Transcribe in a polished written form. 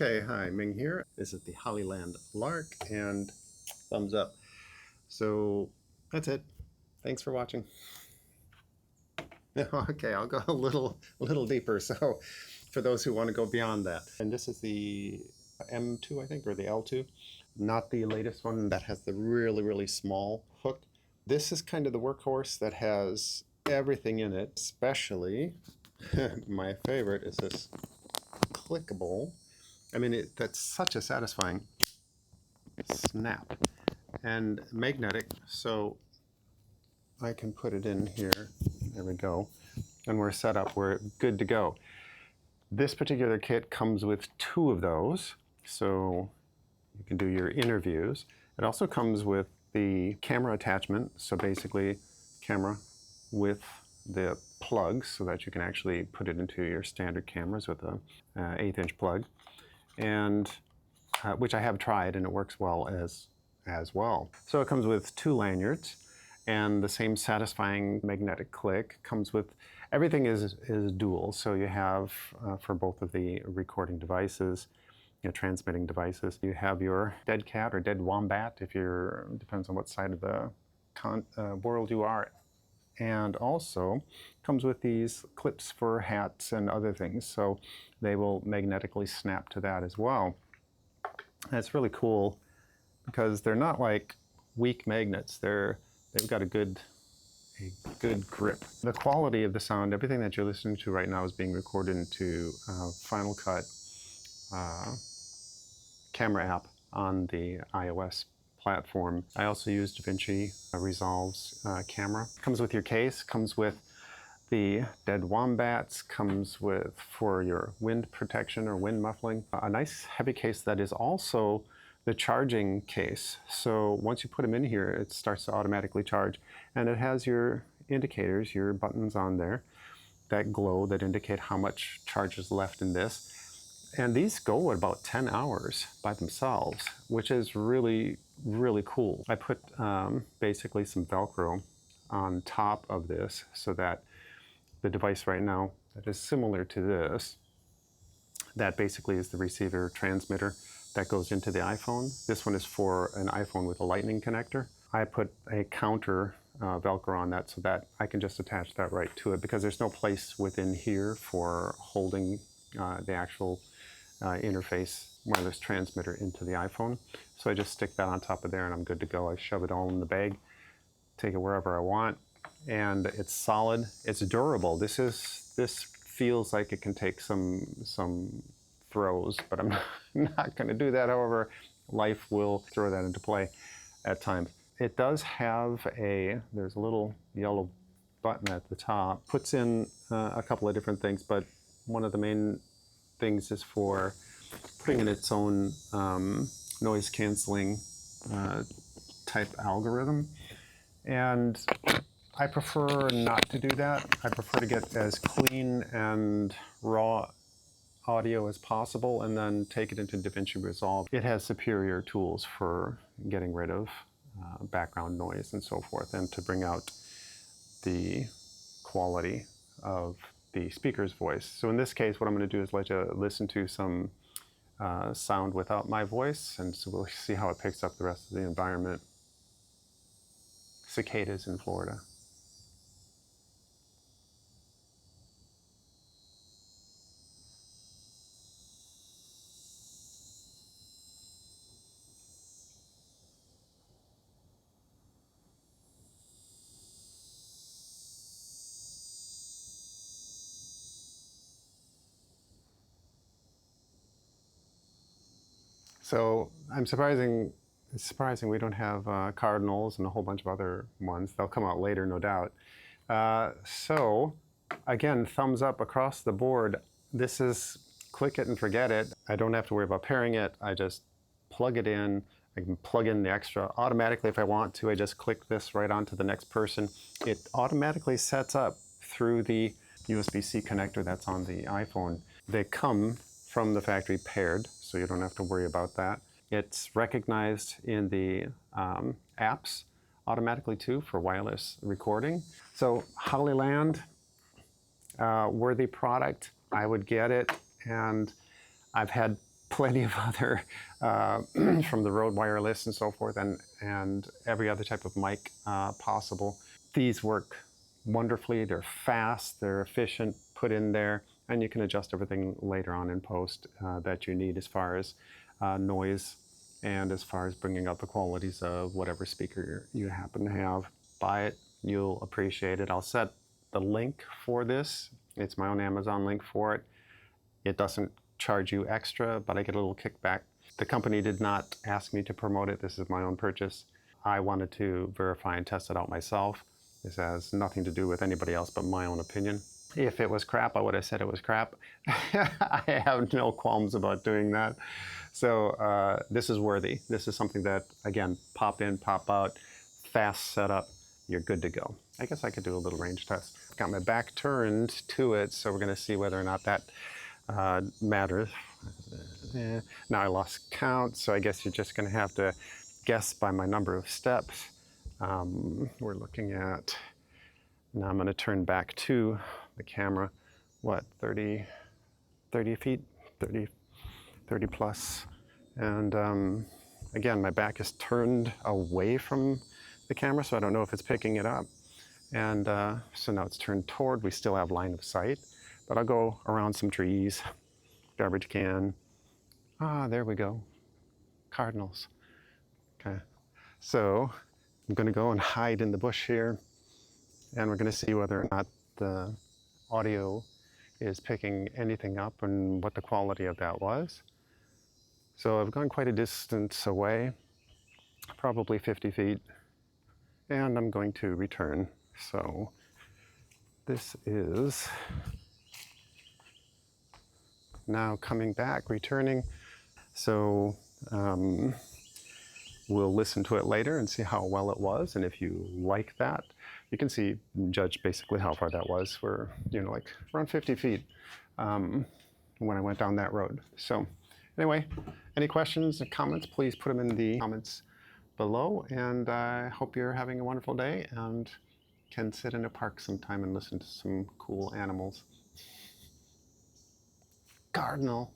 Okay, hi, Ming here. This is the Hollyland Lark and thumbs up. So that's it. Thanks for watching. Okay, I'll go a little deeper. So for those who want to go beyond that. And this is the M2, I think, or the L2. Not the latest one that has the really small hook. This is kind of the workhorse that has everything in it, especially my favorite is this clickable. I mean, that's such a satisfying snap and magnetic, so I can put it in here. There we go. And we're set up. We're good to go. This particular kit comes with 2 of those, so you can do your interviews. It also comes with the camera attachment, so basically camera with the plugs so that you can actually put it into your standard cameras with a 1/8" plug, and which I have tried and it works well as well. So it comes with 2 lanyards and the same satisfying magnetic click. Comes with everything is dual, so you have for both of the recording devices, transmitting devices, you have your dead cat or dead wombat, if you're, depends on what side of the world you are. And also comes with these clips for hats and other things, so they will magnetically snap to that as well. And it's really cool because they're not like weak magnets. They've got a good grip. The quality of the sound, everything that you're listening to right now is being recorded into Final Cut camera app on the iOS platform. I also use DaVinci Resolve's camera. Comes with your case, comes with the dead wombats, comes with, for your wind protection or wind muffling, a nice heavy case that is also the charging case. So once you put them in here, it starts to automatically charge, and it has your indicators, your buttons on there that glow, that indicate how much charge is left in this. And these go at about 10 hours by themselves, which is really cool. I put basically some Velcro on top of this so that the device right now that is similar to this, that basically is the receiver transmitter that goes into the iPhone. This one is for an iPhone with a lightning connector. I put a counter Velcro on that so that I can just attach that right to it, because there's no place within here for holding the actual interface wireless transmitter into the iPhone. So I just stick that on top of there and I'm good to go. I shove it all in the bag, take it wherever I want, and it's solid, it's durable. This feels like it can take some throws, but I'm not going to do that. However, life will throw that into play at times. It does have there's a little yellow button at the top, puts in a couple of different things, but one of the main things is for putting in its own noise canceling type algorithm. And I prefer not to do that. I prefer to get as clean and raw audio as possible and then take it into DaVinci Resolve. It has superior tools for getting rid of background noise and so forth, and to bring out the quality of the speaker's voice. So in this case, what I'm going to do is let you listen to some sound without my voice, and so we'll see how it picks up the rest of the environment. Cicadas in Florida. So it's surprising we don't have cardinals and a whole bunch of other ones. They'll come out later, no doubt. So again, thumbs up across the board. This is click it and forget it. I don't have to worry about pairing it. I just plug it in. I can plug in the extra automatically if I want to. I just click this right onto the next person. It automatically sets up through the USB-C connector that's on the iPhone. They come from the factory paired, so you don't have to worry about that. It's recognized in the apps automatically too for wireless recording. So Hollyland, worthy product. I would get it, and I've had plenty of other, from the Rode Wireless and so forth, and every other type of mic possible. These work wonderfully. They're fast, they're efficient, put in there, and you can adjust everything later on in post that you need as far as noise and as far as bringing out the qualities of whatever speaker you happen to have. Buy it, you'll appreciate it. I'll set the link for this. It's my own Amazon link for it. It doesn't charge you extra, but I get a little kickback. The company did not ask me to promote it. This is my own purchase. I wanted to verify and test it out myself. This has nothing to do with anybody else but my own opinion. If it was crap, I would have said it was crap. I have no qualms about doing that. So this is worthy. This is something that, again, pop in, pop out, fast setup, you're good to go. I guess I could do a little range test. Got my back turned to it, so we're gonna see whether or not that matters. Now I lost count, so I guess you're just gonna have to guess by my number of steps. We're looking at, now I'm gonna turn back to the camera, what, 30 feet, 30 plus. And again, my back is turned away from the camera, so I don't know if it's picking it up. And so now it's turned toward, we still have line of sight, but I'll go around some trees, garbage can. Ah, there we go, cardinals. Okay, so I'm gonna go and hide in the bush here, and we're gonna see whether or not the audio is picking anything up and what the quality of that was. So I've gone quite a distance away, probably 50 feet, and I'm going to return. So this is now coming back, returning. So we'll listen to it later and see how well it was. And if you like that, you can see, judge basically how far that was. We're, like around 50 feet when I went down that road. So anyway, any questions or comments, please put them in the comments below. And I hope you're having a wonderful day and can sit in a park sometime and listen to some cool animals. Cardinal.